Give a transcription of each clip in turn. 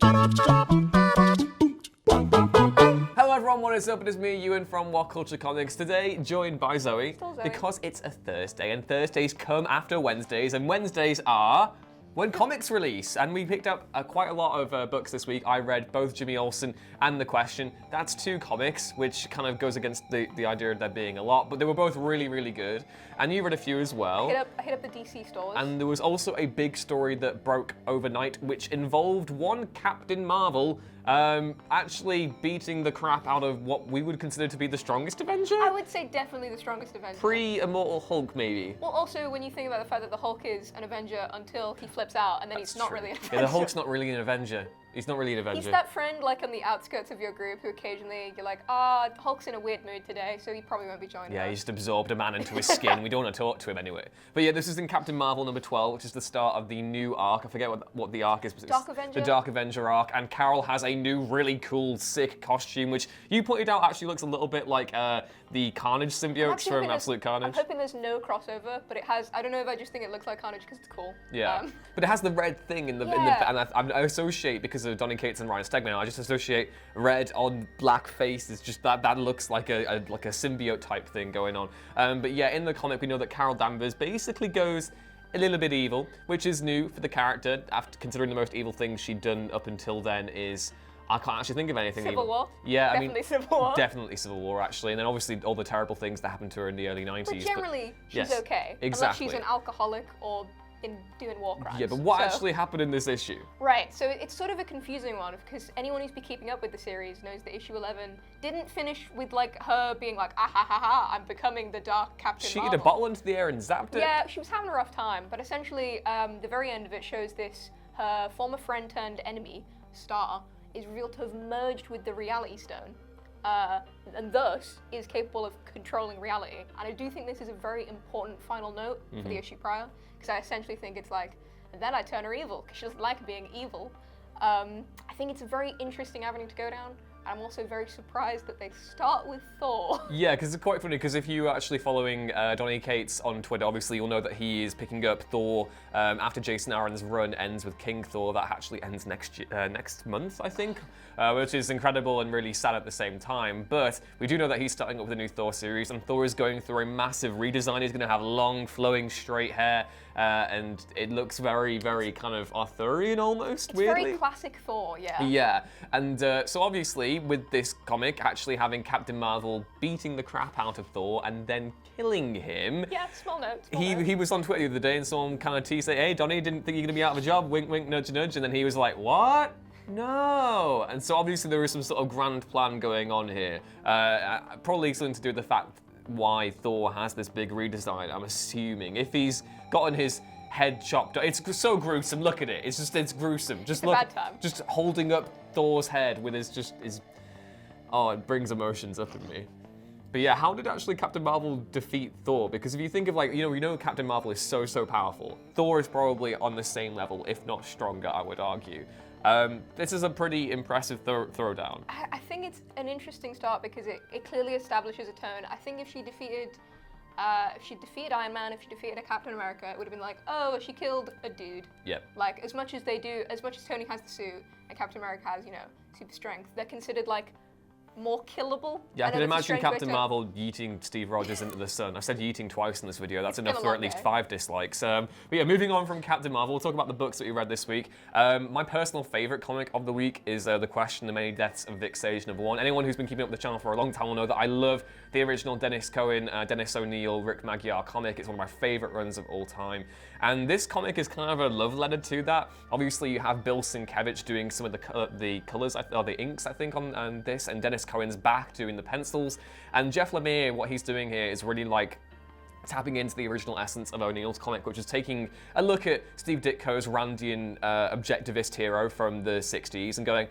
Hello everyone, what is up? It is me, Ewan from What Culture Comics. Today, joined by Zoe, Zoe. because it's a Thursday, and Thursdays come after Wednesdays, and Wednesdays are when comics release. And we picked up quite a lot of books this week. I read both Jimmy Olsen and The Question. That's 2 comics, which kind of goes against the idea of there being a lot, but they were both really, really good. And you read a few as well. I hit up the DC stores. And there was also a big story that broke overnight, which involved one Captain Marvel actually beating the crap out of what we would consider to be the strongest Avenger? I would say definitely the strongest Avenger. Pre-Immortal Hulk, maybe. Well, also, when you think about the fact that the Hulk is an Avenger until he flips out, and then he's not really an Avenger. Yeah, the Hulk's not really an Avenger. He's not really an Avenger. He's that friend, like, on the outskirts of your group who occasionally you're like, Hulk's in a weird mood today, so he probably won't be joining us. Yeah, he just absorbed a man into his skin. We don't want to talk to him anyway. But yeah, this is in Captain Marvel number 12, which is the start of the new arc. I forget what the arc is. But Dark Avenger? The Dark Avenger arc. And Carol has a new, really cool, sick costume, which you pointed out actually looks a little bit like the Carnage symbiotes from Absolute Carnage. I'm hoping there's no crossover, but it has. I don't know if I just think it looks like Carnage because it's cool. Yeah, but it has the red thing in the and I associate, because of Donny Cates and Ryan Stegman, I just associate red on black face. It's just that looks like a symbiote type thing going on. But yeah, in the comic we know that Carol Danvers basically goes a little bit evil, which is new for the character, after considering the most evil things she'd done up until then is, I can't actually think of anything Civil evil. War? Yeah, Definitely Civil War. Definitely Civil War, actually. And then obviously all the terrible things that happened to her in the early 90s. But generally, she's yes, okay. Exactly. Unless she's an alcoholic or doing war crimes. Yeah, but what actually happened in this issue? Right, so it's sort of a confusing one, because anyone who's been keeping up with the series knows that issue 11 didn't finish with, like, her being like, ah ha ha ha, I'm becoming the Dark Captain She Marvel. hit a bottle into the air and zapped it? Yeah, she was having a rough time, but essentially, the very end of it shows this, her former friend turned enemy, Star, is revealed to have merged with the Reality Stone, and thus is capable of controlling reality. And I do think this is a very important final note for the issue prior, because I essentially think it's like, and then I turn her evil, because she doesn't like being evil. I think it's a very interesting avenue to go down. I'm also very surprised that they start with Thor. Yeah, because it's quite funny, because if you're actually following Donny Cates on Twitter, obviously you'll know that he is picking up Thor after Jason Aaron's run ends with King Thor. That actually ends next month, I think, which is incredible and really sad at the same time. But we do know that he's starting up with a new Thor series, and Thor is going through a massive redesign. He's going to have long, flowing, straight hair, and it looks very, very kind of Arthurian almost, It's weirdly. very classic Thor, yeah. Yeah, and so obviously with this comic actually having Captain Marvel beating the crap out of Thor and then killing him. Yeah, small note. He was on Twitter the other day and someone kind of teased, hey Donny, didn't think you're gonna be out of a job, wink wink, nudge nudge, and then he was like, what? No. And so obviously there is some sort of grand plan going on here. Probably something to do with the fact why Thor has this big redesign, I'm assuming. If he's gotten his head chopped. It's so gruesome. Look at it. It's gruesome. Just look. Bad time. Just holding up Thor's head with his. Oh, it brings emotions up in me. But yeah, how did actually Captain Marvel defeat Thor? Because if you think of, like, we know Captain Marvel is so powerful. Thor is probably on the same level, if not stronger, I would argue. This is a pretty impressive throwdown. I think it's an interesting start because it clearly establishes a tone. I think if she defeated Iron Man, if she defeated a Captain America, it would have been like, oh, she killed a dude. Yep. Like, as much as Tony has the suit and Captain America has, super strength, they're considered, like, more killable. Yeah, I can imagine Captain Marvel yeeting Steve Rogers into the sun. I said yeeting twice in this video. That's enough for at least 5 dislikes. But yeah, moving on from Captain Marvel, we'll talk about the books that we read this week. My personal favorite comic of the week is The Question, The Many Deaths of Vic Sage #1. Anyone who's been keeping up with the channel for a long time will know that I love the original Dennis Cohen, Dennis O'Neil, Rick Magyar comic. It's one of my favorite runs of all time. And this comic is kind of a love letter to that. Obviously, you have Bill Sienkiewicz doing some of the colors, or the inks, I think, on this, and Dennis Cohen's back doing the pencils. And Jeff Lemire, what he's doing here is really like tapping into the original essence of O'Neill's comic, which is taking a look at Steve Ditko's Randian objectivist hero from the 60s and going,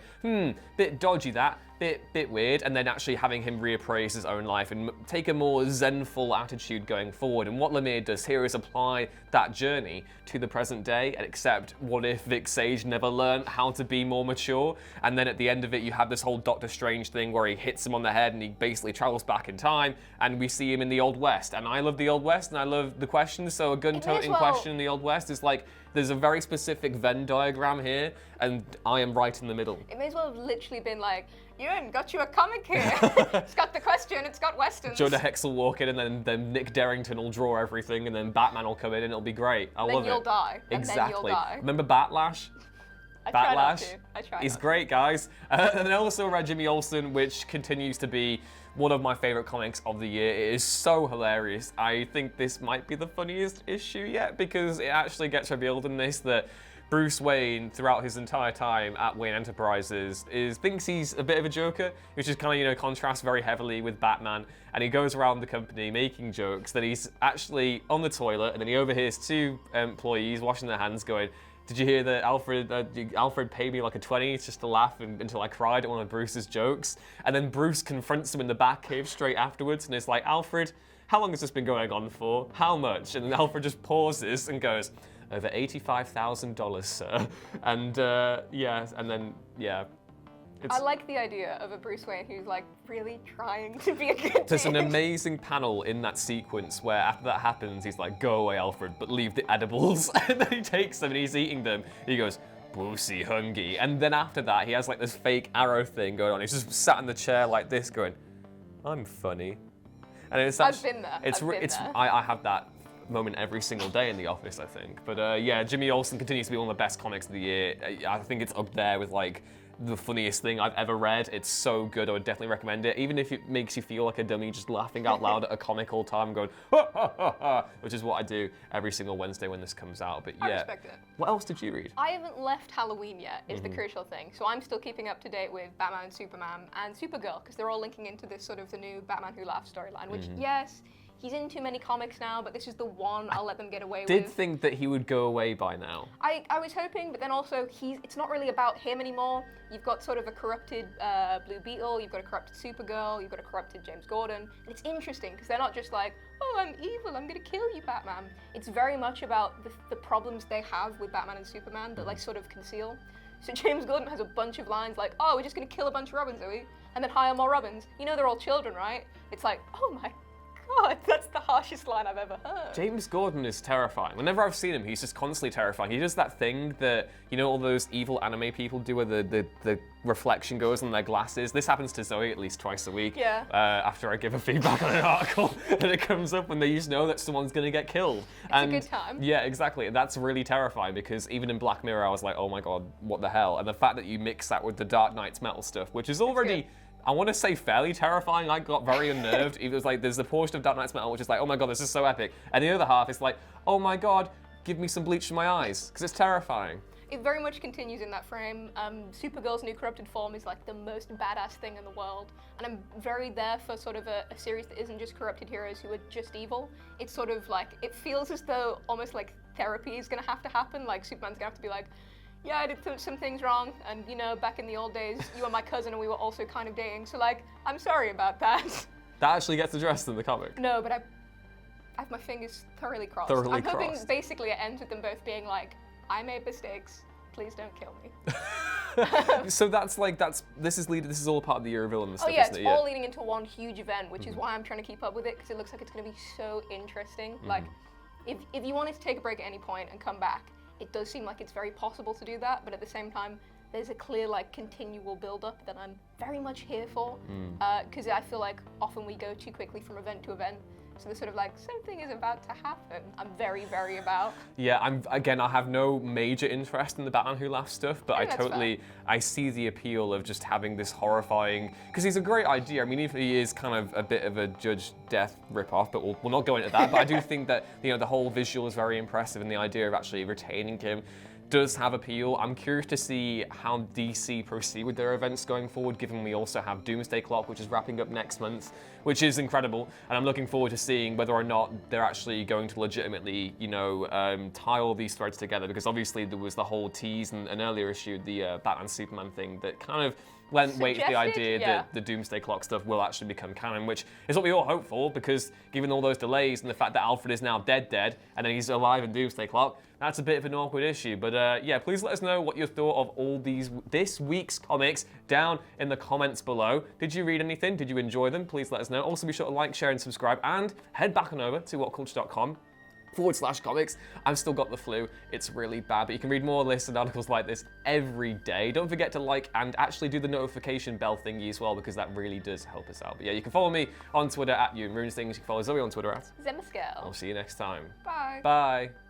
bit dodgy that, bit weird, and then actually having him reappraise his own life and take a more zenful attitude going forward. And what Lemire does here is apply that journey to the present day, and except what if Vic Sage never learned how to be more mature? And then at the end of it, you have this whole Doctor Strange thing where he hits him on the head and he basically travels back in time, and we see him in the Old West. And I love the Old West, and I love The Question, so a gun-toting Question in the Old West is like there's a very specific Venn diagram here, and I am right in the middle. It may as well have literally been like, Ewan, got you a comic here. It's got the question, it's got westerns. Jonah Hex will walk in, and then Nick Darrington will draw everything, and then Batman will come in, and it'll be great. I love it. Then you'll die. Exactly. And then you'll die. Remember Batlash? I try not to. I try He's not great, guys. And then I also read Jimmy Olsen, which continues to be one of my favorite comics of the year. It is so hilarious. I think this might be the funniest issue yet, because it actually gets revealed in this that Bruce Wayne, throughout his entire time at Wayne Enterprises, thinks he's a bit of a joker, which is kind of, contrasts very heavily with Batman. And he goes around the company making jokes that he's actually on the toilet, and then he overhears two employees washing their hands going, "Did you hear that Alfred paid me like a 20 just to laugh until I cried at one of Bruce's jokes?" And then Bruce confronts him in the Batcave straight afterwards and is like, "Alfred, how long has this been going on for? How much?" And then Alfred just pauses and goes, "Over $85,000, sir." And I like the idea of a Bruce Wayne who's like really trying to be a good There's an dude. amazing panel in that sequence where after that happens, he's like, "Go away, Alfred, but leave the edibles." And then he takes them and he's eating them. He goes, "Boosey hungry." And then after that, he has like this fake arrow thing going on. He's just sat in the chair like this going, "I'm funny." And it's I've been there. I've been there. I have that moment every single day in the office, I think. But yeah, Jimmy Olsen continues to be one of the best comics of the year. I think it's up there with like the funniest thing I've ever read. It's so good. I would definitely recommend it, even if it makes you feel like a dummy just laughing out loud at a comic all the time going, "Ha, ha, ha, ha," which is what I do every single Wednesday when this comes out. But yeah, I respect it. What else did you read? I haven't left Halloween yet, is the crucial thing. So I'm still keeping up to date with Batman and Superman and Supergirl, because they're all linking into this sort of the new Batman Who Laughs storyline, which, yes, he's in too many comics now, but this is the one I'll let them get away Did with. think that he would go away by now. I was hoping, but then also it's not really about him anymore. You've got sort of a corrupted Blue Beetle, you've got a corrupted Supergirl, you've got a corrupted James Gordon. And it's interesting because they're not just like, "Oh, I'm evil, I'm gonna kill you, Batman." It's very much about the problems they have with Batman and Superman that like sort of conceal. So James Gordon has a bunch of lines like, "Oh, we're just gonna kill a bunch of Robins, are we? And then hire more Robins. You know they're all children, right?" It's like, oh my God, that's the harshest line I've ever heard. James Gordon is terrifying. Whenever I've seen him, he's just constantly terrifying. He does that thing that, all those evil anime people do where the reflection goes on their glasses. This happens to Zoe at least twice a week. Yeah. After I give her feedback on an article, and it comes up when they just know that someone's going to get killed. It's a good time. Yeah, exactly. That's really terrifying because even in Black Mirror, I was like, oh my God, what the hell? And the fact that you mix that with the Dark Knight's metal stuff, which is already, I want to say fairly terrifying. I got very unnerved. It was like, there's the portion of Dark Knight's Metal which is like, oh my God, this is so epic. And the other half is like, oh my God, give me some bleach in my eyes, because it's terrifying. It very much continues in that frame. Supergirl's new corrupted form is like the most badass thing in the world. And I'm very there for sort of a series that isn't just corrupted heroes who are just evil. It's sort of like, it feels as though almost like therapy is gonna have to happen. Like Superman's gonna have to be like, "Yeah, I did some things wrong, and back in the old days, you were my cousin and we were also kind of dating, so like, I'm sorry about that." That actually gets addressed in the comic. No, but I have my fingers thoroughly crossed. Thoroughly I'm hoping crossed. basically it ends with them both being like, "I made mistakes, please don't kill me." So this is all part of the year of villain stuff, Oh yeah, isn't it's it? Yeah. all leading into one huge event, which is why I'm trying to keep up with it, because it looks like it's going to be so interesting. Like, if you wanted to take a break at any point and come back, it does seem like it's very possible to do that, but at the same time, there's a clear, like, continual build-up that I'm very much here for, because I feel like often we go too quickly from event to event, so they're sort of like, something is about to happen. I'm very, very about. Yeah, I have no major interest in the Batman Who Laughs stuff, but I see the appeal of just having this horrifying, because he's a great idea. I mean, even he is kind of a bit of a Judge Death ripoff, but we'll not go into that. But I do think that, the whole visual is very impressive, and the idea of actually retaining him does have appeal. I'm curious to see how DC proceed with their events going forward, given we also have Doomsday Clock, which is wrapping up next month, which is incredible. And I'm looking forward to seeing whether or not they're actually going to legitimately, tie all these threads together, because obviously there was the whole tease in an earlier issue, the Batman Superman thing, that kind of lent weight to the idea that the Doomsday Clock stuff will actually become canon, which is what we all hope for, because given all those delays and the fact that Alfred is now dead, and then he's alive in Doomsday Clock, that's a bit of an awkward issue. But yeah, please let us know what you thought of all this week's comics down in the comments below. Did you read anything? Did you enjoy them? Please let us know. Also, be sure to like, share, and subscribe, and head back on over to whatculture.com twitter.com/comics. I've still got the flu. It's really bad, but you can read more lists and articles like this every day. Don't forget to like and actually do the notification bell thingy as well, because that really does help us out. But yeah, you can follow me on Twitter at @EwanRunesThings. You can follow Zoe on Twitter at Zemascale. I'll see you next time. Bye. Bye.